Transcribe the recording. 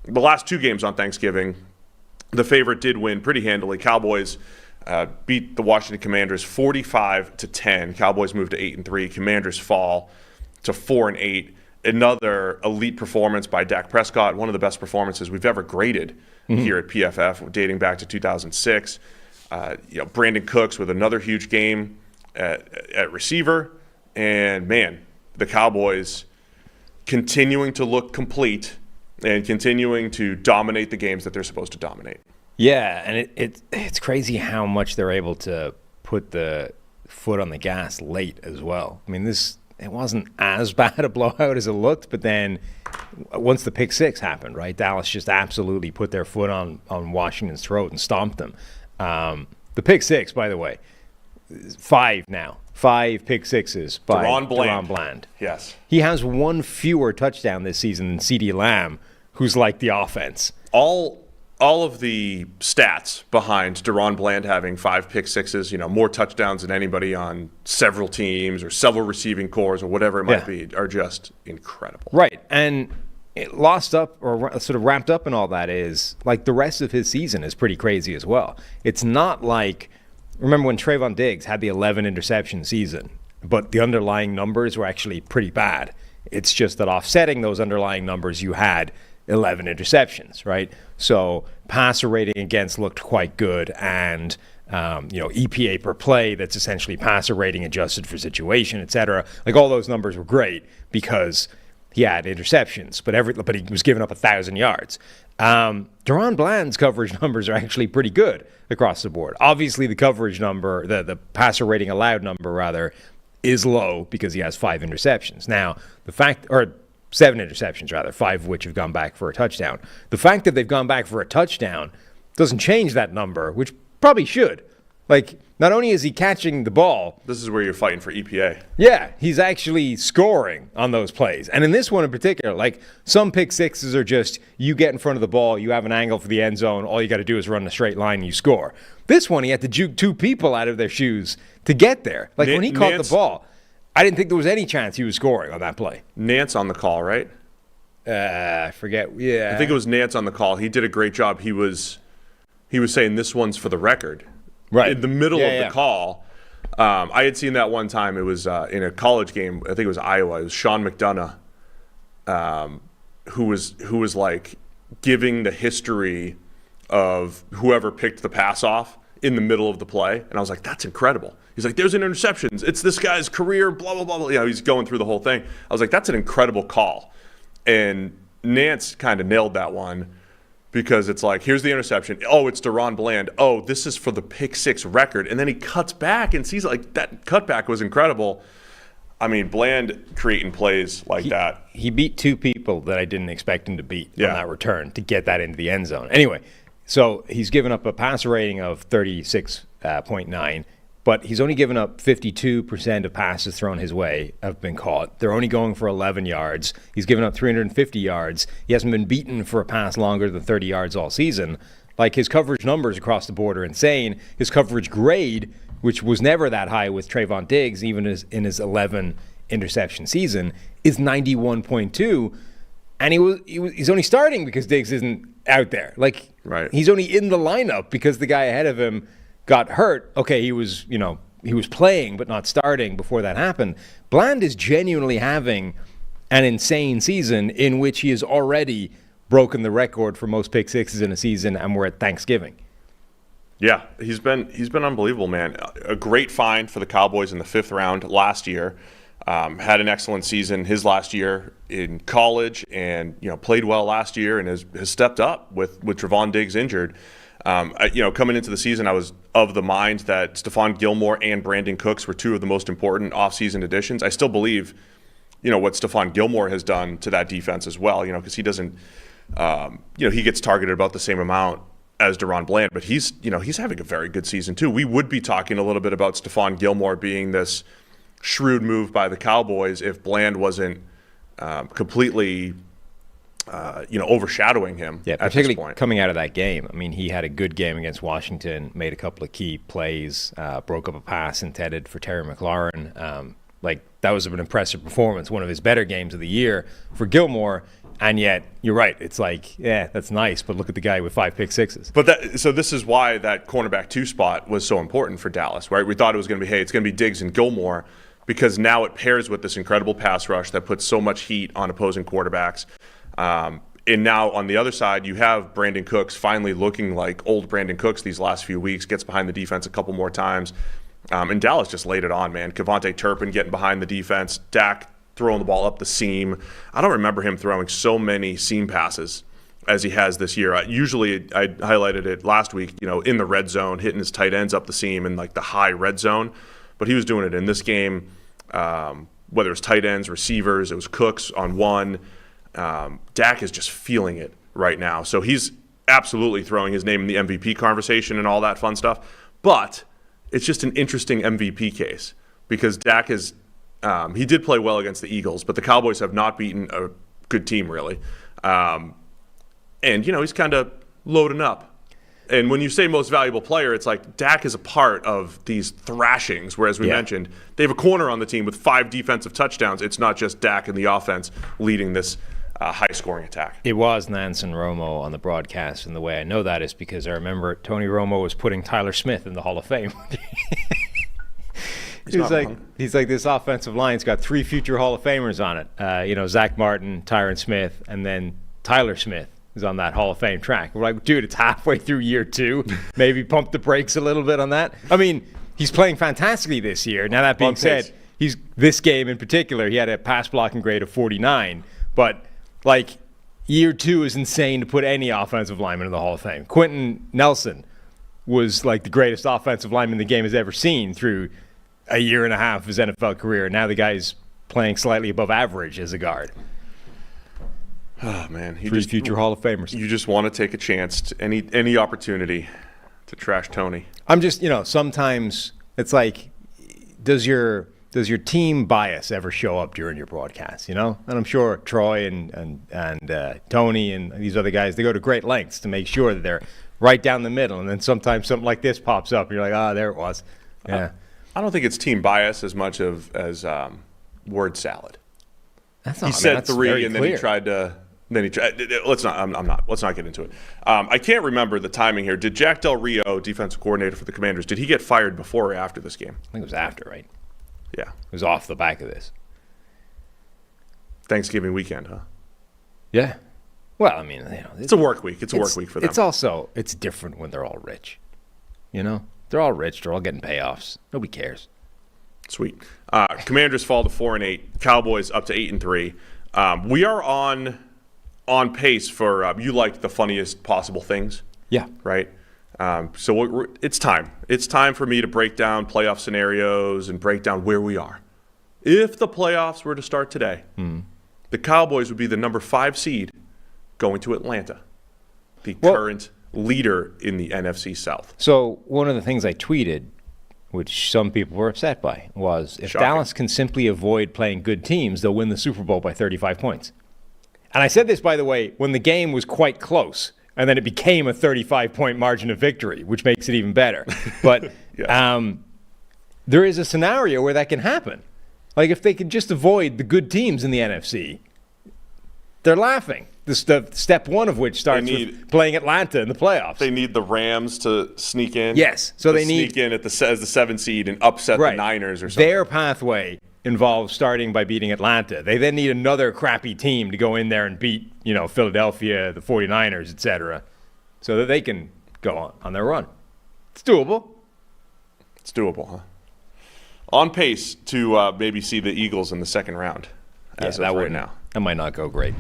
the last two games on Thanksgiving, the favorite did win pretty handily. Cowboys beat the Washington Commanders 45-10. Cowboys moved to 8-3. Commanders fall to 4-8. Another elite performance by Dak Prescott, one of the best performances we've ever graded here at PFF, dating back to 2006. Brandon Cooks with another huge game at receiver. And, man, the Cowboys continuing to look complete and continuing to dominate the games that they're supposed to dominate. Yeah, and it's crazy how much they're able to put the foot on the gas late as well. I mean, it wasn't as bad a blowout as it looked, but then once the pick six happened, right, Dallas just absolutely put their foot on Washington's throat and stomped them. The pick six, by the way, 5 now. 5 pick sixes by Daron Bland. Yes. He has one fewer touchdown this season than CeeDee Lamb, who's like the offense. All of the stats behind Daron Bland having 5 pick sixes, more touchdowns than anybody on several teams or several receiving cores or whatever it might be, are just incredible. Right. And it lost up or sort of wrapped up in all that is like the rest of his season is pretty crazy as well. It's not like, remember when Trayvon Diggs had the 11 interception season, but the underlying numbers were actually pretty bad. It's just that offsetting those underlying numbers, you had 11 interceptions, right? So passer rating against looked quite good, and EPA per play, that's essentially passer rating adjusted for situation, et cetera. Like all those numbers were great because he had interceptions, but he was giving up 1,000 yards. Daron Bland's coverage numbers are actually pretty good across the board. Obviously, the coverage number, the passer rating allowed number rather, is low because he has 5 interceptions. Now, 7 interceptions rather, 5 of which have gone back for a touchdown. The fact that they've gone back for a touchdown doesn't change that number, which probably should. Like, not only is he catching the ball. This is where you're fighting for EPA. Yeah, he's actually scoring on those plays. And in this one in particular, like some pick sixes are just you get in front of the ball, you have an angle for the end zone, all you got to do is run a straight line and you score. This one, he had to juke 2 people out of their shoes to get there. Like when he caught the ball, I didn't think there was any chance he was scoring on that play. Nance on the call, right? I forget. Yeah. I think it was Nance on the call. He did a great job. He was saying this one's for the record. Right. In the middle of the call. I had seen that one time. It was in a college game. I think it was Iowa. It was Sean McDonough who was like giving the history of whoever picked the pass off in the middle of the play. And I was like, that's incredible. He's like, there's an interception. It's this guy's career, blah, blah, blah, blah. He's going through the whole thing. I was like, that's an incredible call. And Nance kind of nailed that one because it's like, here's the interception. Oh, it's Daron Bland. Oh, this is for the pick six record. And then he cuts back and sees like that cutback was incredible. I mean, Bland creating plays like that. He beat 2 people that I didn't expect him to beat on that return to get that into the end zone. Anyway, so he's given up a passer rating of 36.9. But he's only given up 52% of passes thrown his way have been caught. They're only going for 11 yards. He's given up 350 yards. He hasn't been beaten for a pass longer than 30 yards all season. Like, his coverage numbers across the board are insane. His coverage grade, which was never that high with Trayvon Diggs, even in his 11 interception season, is 91.2. And he's only starting because Diggs isn't out there. Like, he's only in the lineup because the guy ahead of him got hurt. Okay, he was playing but not starting before that happened. Bland is genuinely having an insane season in which he has already broken the record for most pick sixes in a season, and we're at Thanksgiving. Yeah, he's been unbelievable, man. A great find for the Cowboys in the 5th round last year. Had an excellent season his last year in college, and played well last year, and has stepped up with Trevon Diggs injured. Coming into the season, I was of the mind that Stephon Gilmore and Brandon Cooks were 2 of the most important offseason additions. I still believe, what Stephon Gilmore has done to that defense as well, because he doesn't, he gets targeted about the same amount as Daron Bland, but he's having a very good season too. We would be talking a little bit about Stephon Gilmore being this shrewd move by the Cowboys if Bland wasn't completely overshadowing him. Yeah, at particularly this point. Coming out of that game. I mean, he had a good game against Washington, made a couple of key plays, broke up a pass intended for Terry McLaurin. That was an impressive performance, one of his better games of the year for Gilmore. And yet, you're right. It's like, yeah, that's nice, but look at the guy with 5 pick sixes. But so this is why that cornerback 2 spot was so important for Dallas, right? We thought it was going to be, hey, it's going to be Diggs and Gilmore, because now it pairs with this incredible pass rush that puts so much heat on opposing quarterbacks. And now on the other side, you have Brandon Cooks finally looking like old Brandon Cooks these last few weeks, gets behind the defense a couple more times. And Dallas just laid it on, man. Kevontae Turpin getting behind the defense. Dak throwing the ball up the seam. I don't remember him throwing so many seam passes as he has this year. Usually, I highlighted it last week, in the red zone, hitting his tight ends up the seam in like the high red zone. But he was doing it in this game, whether it was tight ends, receivers, it was Cooks on one. Dak is just feeling it right now. So he's absolutely throwing his name in the MVP conversation and all that fun stuff. But it's just an interesting MVP case because Dak is he did play well against the Eagles, but the Cowboys have not beaten a good team, really. And, he's kind of loading up. And when you say most valuable player, it's like Dak is a part of these thrashings, where, as we mentioned, they have a corner on the team with 5 defensive touchdowns. It's not just Dak and the offense leading this high-scoring attack. It was Nance and Romo on the broadcast, and the way I know that is because I remember Tony Romo was putting Tyler Smith in the Hall of Fame. He's like, this offensive line's got 3 future Hall of Famers on it. Zach Martin, Tyron Smith, and then Tyler Smith is on that Hall of Fame track. We're like, dude, it's halfway through year 2. Maybe pump the brakes a little bit on that. I mean, he's playing fantastically this year. Now, that being said, this game in particular, he had a pass blocking grade of 49. But, year 2 is insane to put any offensive lineman in the Hall of Fame. Quentin Nelson was, the greatest offensive lineman the game has ever seen through a year and a half of his NFL career. Now the guy's playing slightly above average as a guard. Oh, man. 3 future Hall of Famers. You just want to take a chance, any opportunity to trash Tony. I'm just, sometimes it's like, does your team bias ever show up during your broadcast, And I'm sure Troy and Tony and these other guys, they go to great lengths to make sure that they're right down the middle. And then sometimes something like this pops up and you're like, there it was. Yeah. I don't think it's team bias as much as word salad. That's not, he said that's 3 and clear. then he tried to. Let's not get into it. I can't remember the timing here. Did Jack Del Rio, defensive coordinator for the Commanders, did he get fired before or after this game? I think it was after, right? Yeah. It was off the back of this. Thanksgiving weekend, huh? Yeah. Well, I mean, it's a work week. It's a work week for them. It's different when they're all rich. They're all rich. They're all getting payoffs. Nobody cares. Sweet. Commanders fall to 4-8. Cowboys up to 8-3. We are on pace for you like the funniest possible things. Yeah. Right. So it's time. It's time for me to break down playoff scenarios and break down where we are. If the playoffs were to start today, the Cowboys would be the number 5 seed going to Atlanta, the current leader in the NFC South. So one of the things I tweeted, which some people were upset by, was if Dallas can simply avoid playing good teams, they'll win the Super Bowl by 35 points. And I said this, by the way, when the game was quite close, and then it became a 35-point margin of victory, which makes it even better. But there is a scenario where that can happen. If they could just avoid the good teams in the NFC, they're laughing. The step 1 of which starts with playing Atlanta in the playoffs. They need the Rams to sneak in. Yes. So they sneak in as the 7 seed and upset the Niners or something. Their pathway involves starting by beating Atlanta. They then need another crappy team to go in there and beat, Philadelphia, the 49ers, etc., so that they can go on their run. It's doable. It's doable, huh? On pace to maybe see the Eagles in the second round as of right now. That might not go great.